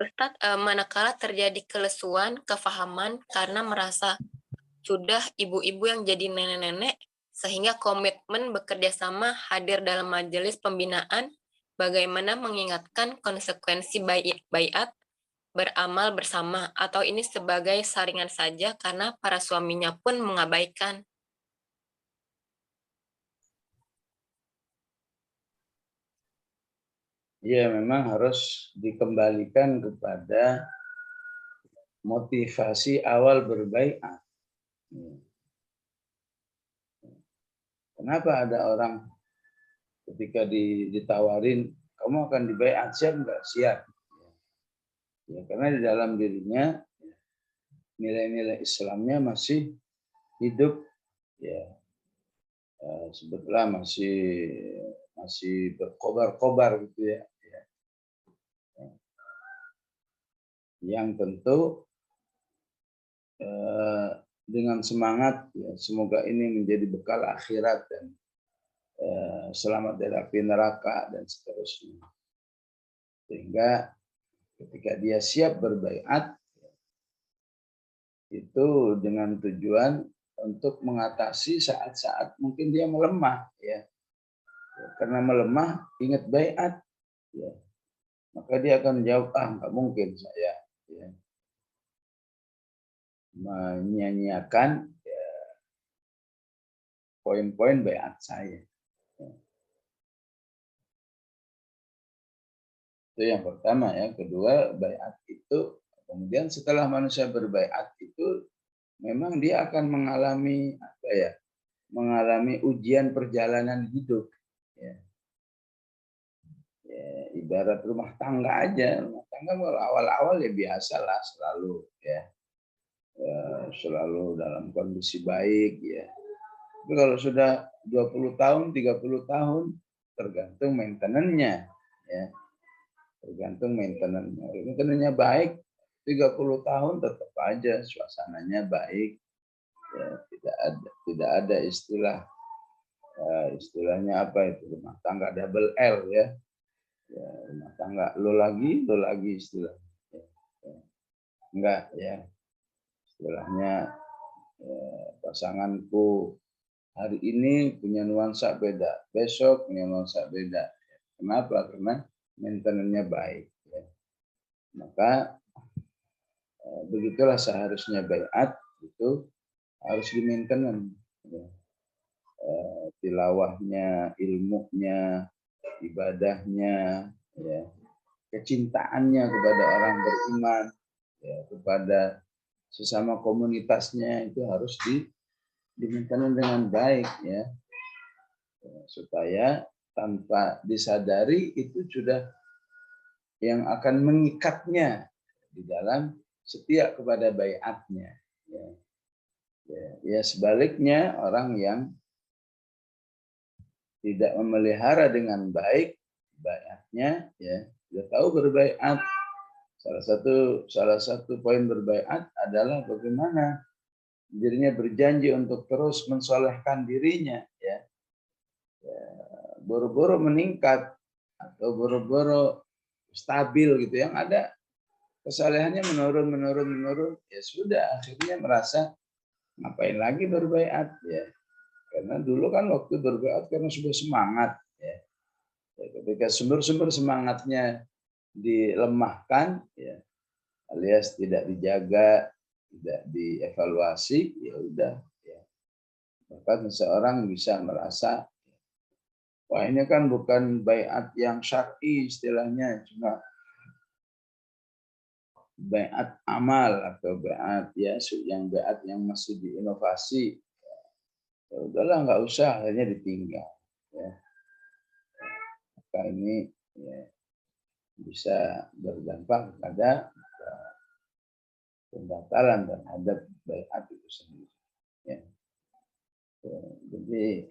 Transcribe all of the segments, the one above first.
Ustadz, manakala terjadi kelesuan, kefahaman karena merasa sudah ibu-ibu yang jadi nenek-nenek, sehingga komitmen bekerja sama hadir dalam majelis pembinaan, bagaimana mengingatkan konsekuensi baiat beramal bersama, atau ini sebagai saringan saja karena para suaminya pun mengabaikan. Ya, memang harus dikembalikan kepada motivasi awal berbaiat. Kenapa ada orang ketika ditawarin, kamu akan dibaiat, siap nggak? Siap. Ya, karena di dalam dirinya nilai-nilai Islamnya masih hidup, ya, sebetulnya masih berkobar-kobar gitu ya. Yang tentu dengan semangat, ya, semoga ini menjadi bekal akhirat dan selamat dari api neraka dan seterusnya. Sehingga ketika dia siap berbaiat, itu dengan tujuan untuk mengatasi saat-saat mungkin dia melemah, ya. Karena melemah, ingat baiat, ya. Maka dia akan menjawab, nggak mungkin saya, ya, menyanyiakan, ya, poin-poin baiat saya. Ya. Itu yang pertama, ya. Kedua, baiat itu kemudian setelah manusia berbaiat itu memang dia akan mengalami apa ya? Mengalami ujian perjalanan hidup, ya. Ya, ibarat rumah tangga aja, rumah tangga awal-awal ya biasalah selalu, ya, selalu dalam kondisi baik, ya. Tapi kalau sudah 20 tahun, 30 tahun tergantung maintenance-nya, ya. Tergantung maintenance-nya. Maintenance-nya baik, 30 tahun tetap aja suasananya baik. Ya, tidak ada istilahnya apa itu, rumah tangga double L, ya. Ya, rumah tangga lo lagi istilahnya. Ya. Enggak, ya. Istilahnya, pasanganku hari ini punya nuansa beda, besok punya nuansa beda. Kenapa? Karena maintenance-nya baik, ya. Maka begitulah seharusnya baiat itu harus di-maintenance, ya. Tilawahnya, ilmunya, ibadahnya, ya, kecintaannya kepada orang beriman, ya, kepada sesama komunitasnya itu harus di-maintenance dengan baik, ya, supaya tanpa disadari itu sudah yang akan mengikatnya di dalam setia kepada baiatnya, ya. Ya, sebaliknya orang yang tidak memelihara dengan baik baiatnya, ya, sudah tahu berbaiat. Salah satu poin berbaiat adalah bagaimana dirinya berjanji untuk terus mensolehkan dirinya, ya. Boro-boro meningkat atau boro-boro stabil gitu, yang ada kesalehannya menurun, ya sudah akhirnya merasa ngapain lagi berbaiat, ya. Karena dulu kan waktu berbaiat karena sudah semangat, ya. Ketika sumber-sumber semangatnya dilemahkan, ya, alias tidak dijaga, tidak dievaluasi, ya udah, ya. Bahkan seseorang bisa merasa, wah ini kan bukan baiat yang syar'i istilahnya, cuma baiat amal atau baiat ya yang masih diinovasi. Ya udahlah nggak usah, akhirnya ditinggal, ya. Maka ini, ya, bisa berdampak pada pembatalan terhadap baiat itu sendiri, ya. Jadi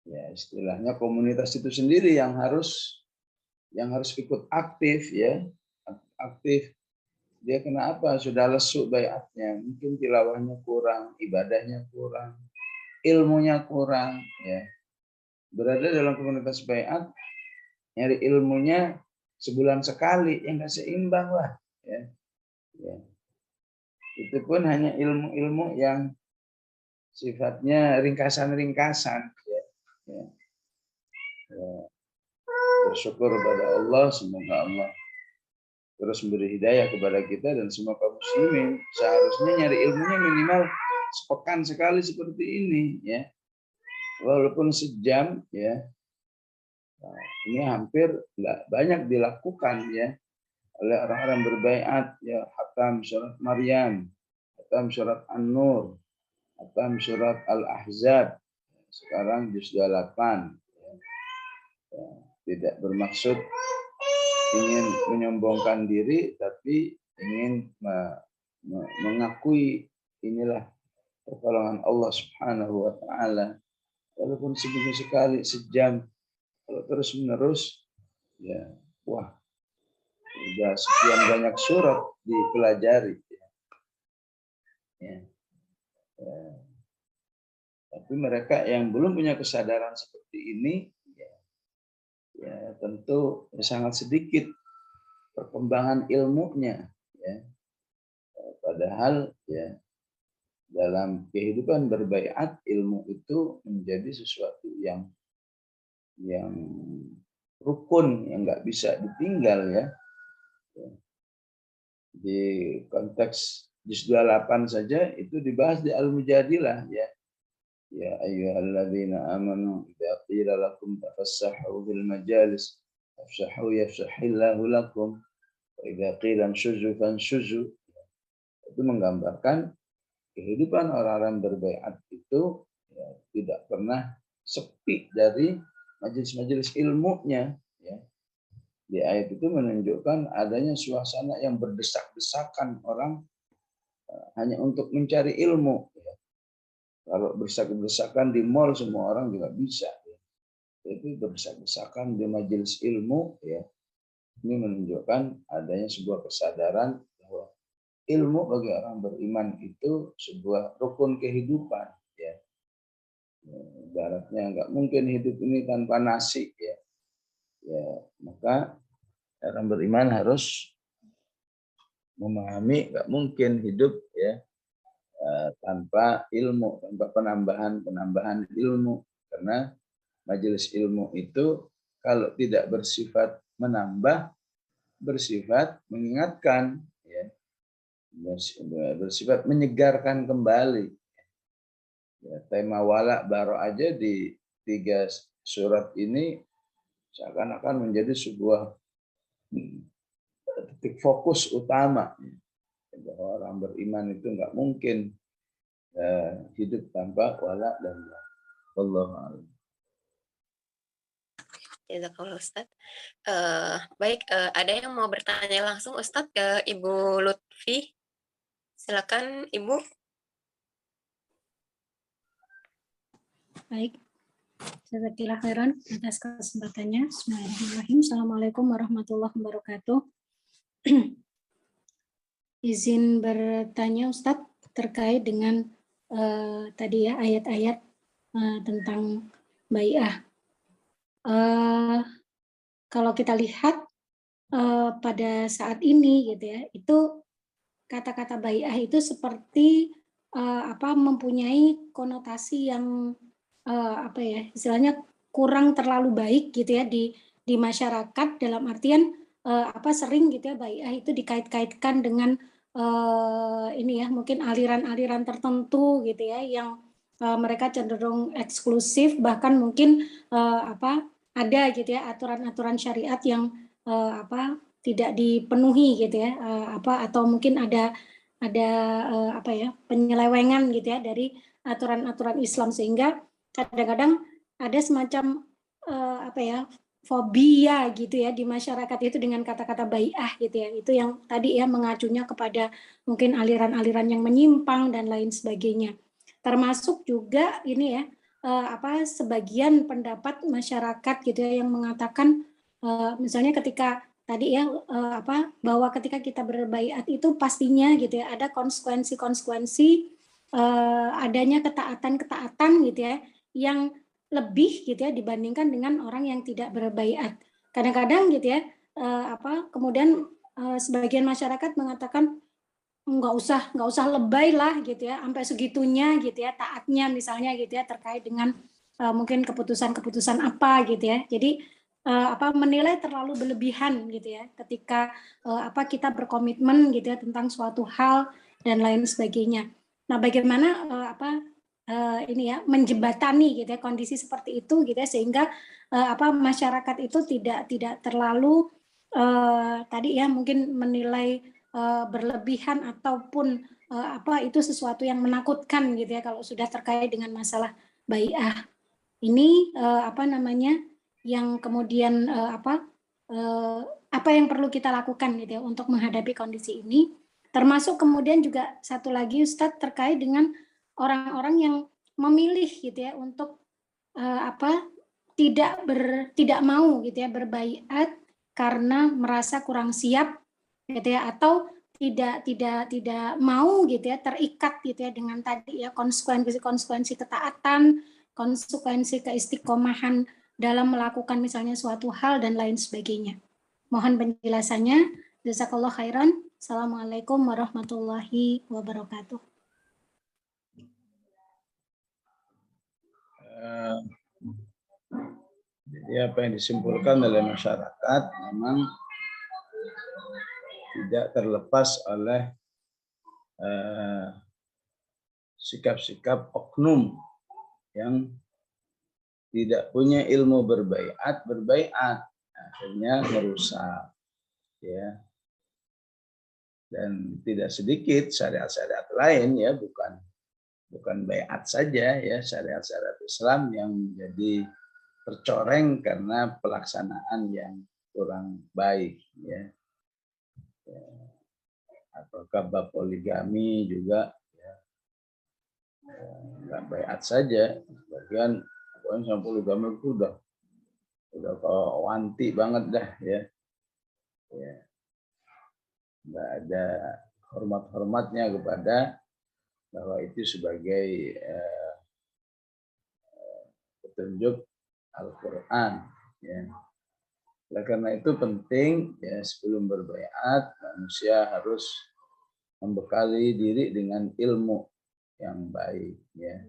ya istilahnya komunitas itu sendiri yang harus ikut aktif, ya, aktif. Dia kenapa? Sudah lesu baiatnya, mungkin tilawahnya kurang, ibadahnya kurang, ilmunya kurang, ya. Berada dalam komunitas baiat, nyari ilmunya sebulan sekali, yang nggak seimbang lah. Ya. Ya. Itu pun hanya ilmu-ilmu yang sifatnya ringkasan-ringkasan. Ya. Ya. Ya. Bersyukur kepada Allah, semoga Allah terus memberi hidayah kepada kita dan semua kaum muslimin. Seharusnya nyari ilmunya minimal sepekan sekali seperti ini, ya. Walaupun sejam, ya. Nah, ini hampir nggak banyak dilakukan, ya, oleh orang-orang berbaiat, ya. Hatam surat Maryam, hatam surat An-Nur, hatam surat Al-Ahzab. Sekarang juz 28. Ya. Tidak bermaksud ingin menyombongkan diri, tapi ingin mengakui inilah pertolongan Allah Subhanahu wa taala. Walaupun seminggu sekali, sejam, kalau terus menerus, ya, wah, sudah sekian banyak surat dipelajari. Ya. Ya. Tapi mereka yang belum punya kesadaran seperti ini, ya tentu sangat sedikit perkembangan ilmunya, ya. Padahal, ya, dalam kehidupan berbaiat, ilmu itu menjadi sesuatu yang rukun, yang nggak bisa ditinggal, ya. Di konteks juz 28 saja itu dibahas di Al-Mujadilah, ya. Ya ayyuhalladzina amanu idza qila lakum tafassahu fil majalis fafsahu yafsahillahu lakum wa idza qila anshuzu fanshuzu. Itu menggambarkan kehidupan orang-orang berbaiat itu, ya, tidak pernah sepi dari majelis-majelis ilmunya, ya. Di ayat itu menunjukkan adanya suasana yang berdesak-desakan orang hanya untuk mencari ilmu. Ya. Kalau berdesak-desakan di mall semua orang juga bisa. Ya. Tapi berdesak-desakan di majelis ilmu, ya, ini menunjukkan adanya sebuah kesadaran bahwa ilmu bagi orang beriman itu sebuah rukun kehidupan, ya. Ibaratnya nggak mungkin hidup ini tanpa nasi, ya. Ya, maka orang beriman harus memahami nggak mungkin hidup, ya, tanpa ilmu, tanpa penambahan ilmu, karena majelis ilmu itu kalau tidak bersifat menambah, bersifat mengingatkan, ya, bersifat menyegarkan kembali. Ya, tema wala baro aja di 3 surat ini seakan-akan menjadi sebuah titik fokus utama, bahwa orang beriman itu nggak mungkin hidup tanpa wala dan bara. Wallahu a'lam. Jazakallah Ustaz. Baik, ada yang mau bertanya langsung Ustaz ke Ibu Lutfi? Silakan Ibu. Baik, jazakallah khairan atas kesempatannya. Bismillahirrahmanirrahim. Assalamualaikum warahmatullahi wabarakatuh. Izin bertanya Ustadz terkait dengan tadi, ya, ayat-ayat tentang bai'ah. Kalau kita lihat pada saat ini, gitu ya, itu kata-kata bai'ah itu seperti mempunyai konotasi yang istilahnya kurang terlalu baik, gitu ya, di masyarakat, dalam artian sering, gitu ya, bai'ah itu dikait-kaitkan dengan ini, ya, mungkin aliran-aliran tertentu, gitu ya, yang mereka cenderung eksklusif, bahkan mungkin ada, gitu ya, aturan-aturan syariat yang tidak dipenuhi, gitu ya, atau mungkin ada penyelewengan, gitu ya, dari aturan-aturan Islam, sehingga kadang-kadang ada semacam fobia, gitu ya, di masyarakat itu dengan kata-kata bai'ah, gitu ya. Itu yang tadi, ya, mengacunya kepada mungkin aliran-aliran yang menyimpang dan lain sebagainya. Termasuk juga ini, ya, sebagian pendapat masyarakat, gitu ya, yang mengatakan misalnya ketika tadi, ya, bahwa ketika kita berbaiat itu pastinya, gitu ya, ada konsekuensi adanya ketaatan, gitu ya, yang lebih, gitu ya, dibandingkan dengan orang yang tidak berbaiat. Kadang-kadang, gitu ya, kemudian sebagian masyarakat mengatakan nggak usah lebay lah gitu ya, sampai segitunya gitu ya taatnya misalnya gitu ya terkait dengan mungkin keputusan-keputusan apa gitu ya. Jadi menilai terlalu berlebihan gitu ya ketika kita berkomitmen gitu ya tentang suatu hal dan lain sebagainya. Nah, bagaimana ini ya menjembatani gitu ya kondisi seperti itu gitu ya sehingga masyarakat itu tidak terlalu tadi ya mungkin menilai berlebihan ataupun itu sesuatu yang menakutkan gitu ya kalau sudah terkait dengan masalah bai'ah ini yang kemudian apa yang perlu kita lakukan gitu ya untuk menghadapi kondisi ini, termasuk kemudian juga satu lagi Ustadz terkait dengan orang-orang yang memilih gitu ya untuk tidak mau gitu ya berbaiat karena merasa kurang siap gitu ya atau tidak mau gitu ya terikat gitu ya dengan tadi ya konsekuensi ketaatan, konsekuensi keistiqomahan dalam melakukan misalnya suatu hal dan lain sebagainya. Mohon penjelasannya. Jazakallah khairan. Assalamualaikum warahmatullahi wabarakatuh. Jadi apa yang disimpulkan oleh masyarakat memang tidak terlepas oleh sikap-sikap oknum yang tidak punya ilmu berbaiat akhirnya merusak ya. Dan tidak sedikit syariat-syariat lain ya bukan baiat saja ya, syariat-syariat Islam yang menjadi tercoreng karena pelaksanaan yang kurang baik ya. Apakah bab poligami juga ya, nggak baiat saja, bagian pokoknya sama poligami itu udah wanti banget dah ya, nggak ada hormat-hormatnya kepada bahwa itu sebagai petunjuk Al-Quran ya. Oleh karena itu penting ya sebelum berbaiat manusia harus membekali diri dengan ilmu yang baik ya.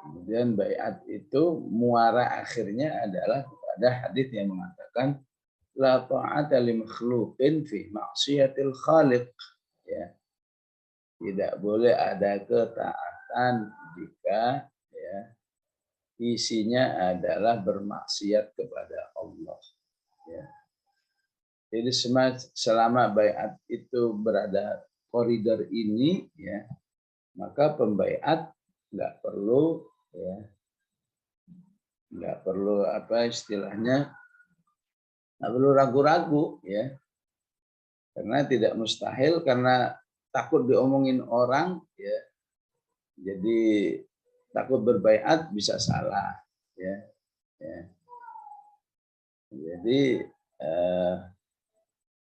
Kemudian baiat itu muara akhirnya adalah pada hadis yang mengatakan la ta'ata li makhluqin fi ma'siyatil khaliq ya. Tidak boleh ada ketaatan jika ya isinya adalah bermaksiat kepada Allah ya. Jadi selama baiat itu berada koridor ini ya, maka pembaiat nggak perlu ya, nggak perlu istilahnya nggak perlu ragu-ragu ya, karena tidak mustahil karena takut diomongin orang ya, jadi takut berbaiat bisa salah ya, jadi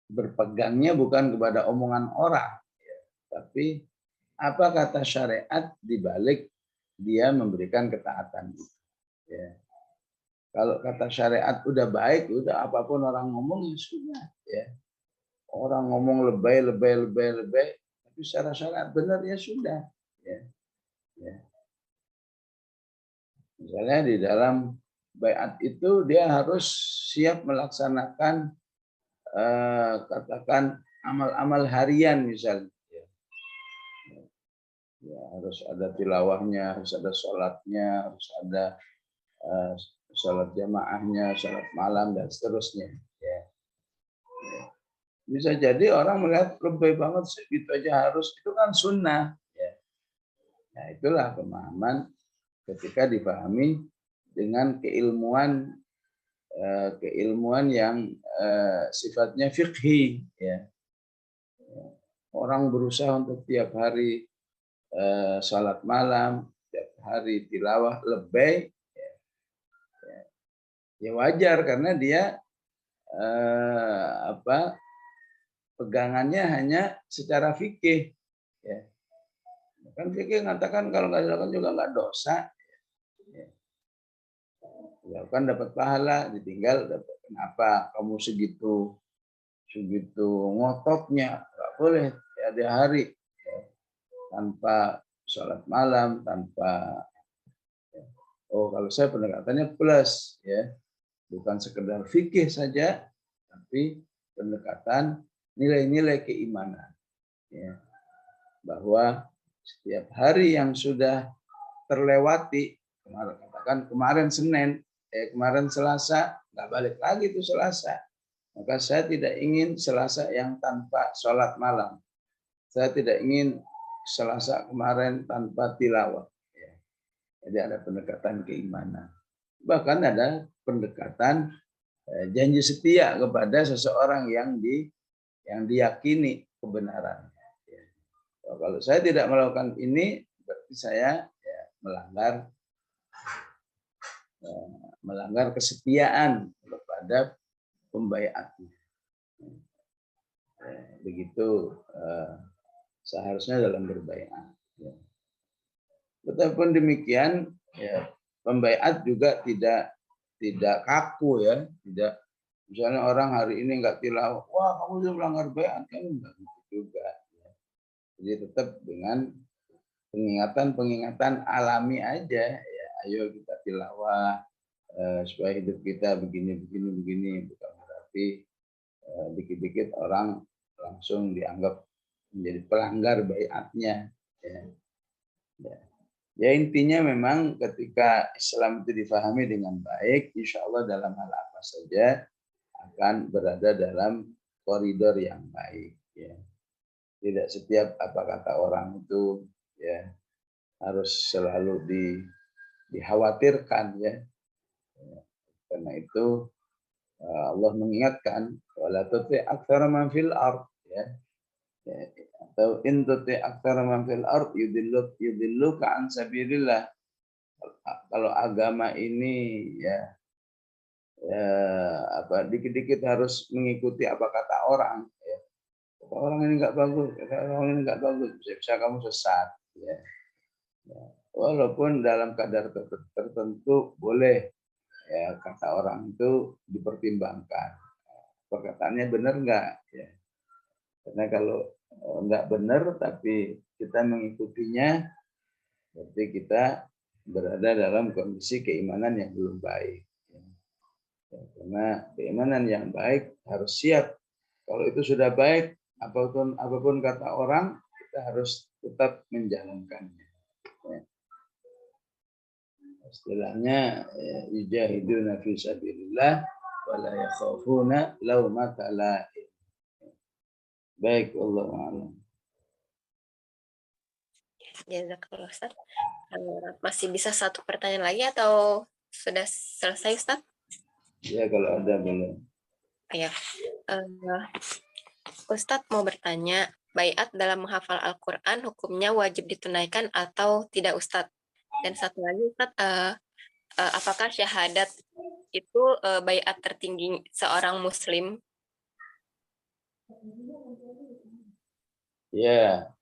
berpegangnya bukan kepada omongan orang ya, tapi apa kata syariat di balik dia memberikan ketaatan itu ya. Kalau kata syariat udah baik, udah apapun orang ngomong ya sudah ya. Orang ngomong lebay, tapi secara syariat benar ya sudah ya. Misalnya di dalam baiat itu dia harus siap melaksanakan katakan amal-amal harian misalnya. Ya, harus ada tilawahnya, harus ada sholatnya, harus ada sholat jamaahnya, sholat malam dan seterusnya. Ya. Bisa jadi orang melihat lebih banget segitu aja harus, itu kan sunnah. Ya. Nah itulah pemahaman ketika dipahami dengan keilmuan yang sifatnya fiqhi. Ya. Orang berusaha untuk tiap hari salat malam, tiap hari tilawah lebih ya wajar karena dia pegangannya hanya secara fikih ya. Kan fikih mengatakan kalau nggak dilakukan juga nggak dosa ya. dilakukan dapat pahala, ditinggal dapat. Kenapa kamu segitu ngototnya? Nggak boleh ada hari ya, tanpa sholat malam, tanpa ya. Oh, kalau saya pendekatannya plus ya, bukan sekedar fikih saja, tapi pendekatan nilai-nilai keimanan ya, bahwa setiap hari yang sudah terlewati, kemarin Senin, kemarin Selasa, nggak balik lagi tuh Selasa. Maka saya tidak ingin Selasa yang tanpa sholat malam. Saya tidak ingin Selasa kemarin tanpa tilawah. Ya. Jadi ada pendekatan keimanan. Bahkan ada pendekatan janji setia kepada seseorang yang diyakini kebenarannya. Ya. Kalau saya tidak melakukan ini, berarti saya ya, melanggar kesetiaan kepada pembaiatnya. Begitu seharusnya dalam berbaiat. Ya. Betapapun demikian, ya, pembaiat juga tidak kaku ya, tidak misalnya orang hari ini nggak tilawah, wah kamu sudah melanggar baiat, kan enggak gitu juga. Ya. Jadi tetap dengan pengingatan alami aja, ya, ayo kita tilawah supaya hidup kita begini, bukan berarti dikit-dikit orang langsung dianggap menjadi pelanggar baiatnya. Ya. Ya. Ya intinya memang ketika Islam itu difahami dengan baik, insya Allah dalam hal apa saja akan berada dalam koridor yang baik. Ya. Tidak setiap apa kata orang itu ya harus selalu dikhawatirkan ya. Karena itu Allah mengingatkan wala tuti aktsara man fil ard ya. Atau in tuti aktsara man fil ard yudilluka an sabilillah. Kalau agama ini ya apa dikit-dikit harus mengikuti apa kata orang ya. Kata orang ini enggak bagus, kata orang ini enggak bagus, bisa kamu sesat ya. Walaupun dalam kadar tertentu boleh ya kata orang itu dipertimbangkan. Perkataannya benar enggak ya. Karena kalau enggak benar tapi kita mengikutinya berarti kita berada dalam kondisi keimanan yang belum baik. Ya, karena keimanan yang baik harus siap. Kalau itu sudah baik, apapun kata orang, kita harus tetap menjalankannya. Ya. Istilahnya yujahiduna fi sabilillah wa la yakhafuna laumata laim. Baik, Allahu a'lam. Jazakallah Ustaz. Masih bisa satu pertanyaan lagi atau sudah selesai Ustaz? Ya kalau ada boleh. Ya. Ustadz mau bertanya, baiat dalam menghafal Al-Quran hukumnya wajib ditunaikan atau tidak Ustadz? Dan satu lagi Ustadz, apakah syahadat itu baiat tertinggi seorang muslim? Ya,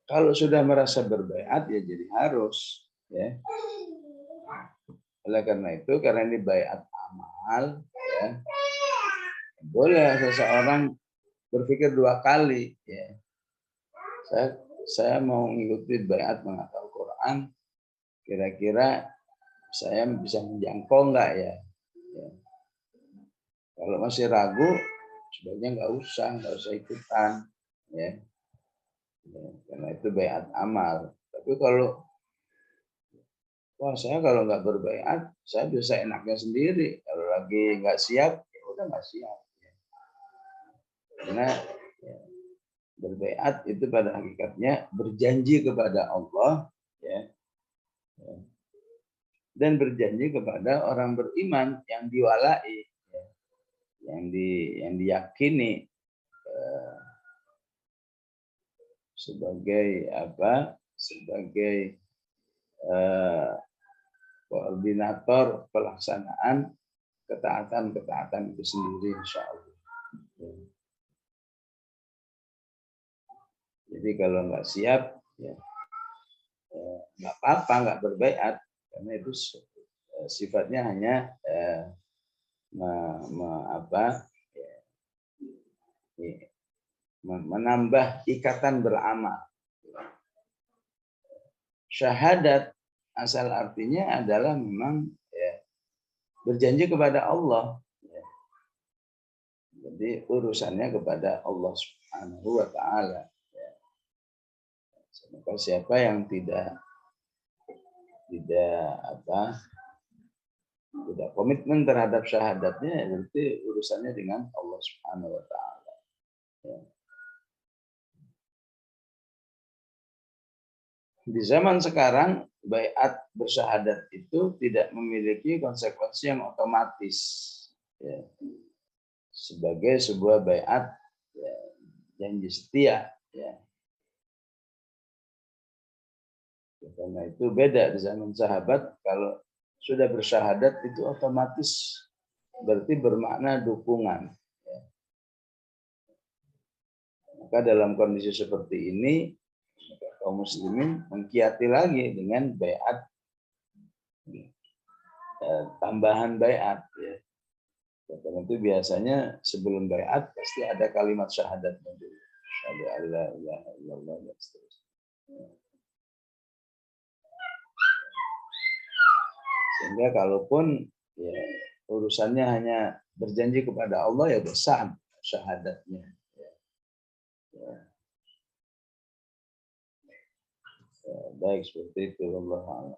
kalau sudah merasa berbaiat ya jadi harus ya. Oleh karena itu, karena ini baiat amal ya, boleh seseorang berpikir dua kali ya. Saya mau mengikuti baiat menghafal Quran, kira-kira saya bisa menjangkau enggak ya? Ya. Kalau masih ragu, sebaiknya nggak usah ikutan ya. Karena itu baiat amal. Tapi kalau saya kalau nggak berbaiat, saya bisa enaknya sendiri. Kalau lagi nggak siap, ya udah nggak siap. Karena ya, berbaiat itu pada hakikatnya berjanji kepada Allah, ya, dan berjanji kepada orang beriman yang diwalai, ya, yang diyakini sebagai apa? Sebagai koordinator pelaksanaan ketaatan itu sendiri, insya Allah. Jadi kalau nggak siap, ya nggak apa-apa, nggak berbaiat, karena itu sifatnya hanya menambah ikatan beramal. Syahadat asal artinya adalah memang berjanji kepada Allah. Jadi urusannya kepada Allah Subhanahu wa taala. Maka siapa yang tidak komitmen terhadap syahadatnya, berarti urusannya dengan Allah Subhanahu wa taala. Di zaman sekarang, baiat bersyahadat itu tidak memiliki konsekuensi yang otomatis sebagai sebuah baiat janji setia. Karena itu beda di zaman sahabat, kalau sudah bersyahadat itu otomatis berarti bermakna dukungan. Maka dalam kondisi seperti ini, kaum muslimin mengkiati lagi dengan baiat, tambahan baiat. Karena itu biasanya sebelum baiat pasti ada kalimat syahadat dulu. Asyhadu an la ilaha illallah dan seterusnya. Sehingga kalaupun urusannya hanya berjanji kepada Allah, ya besar syahadatnya. Baik, seperti itu. Allah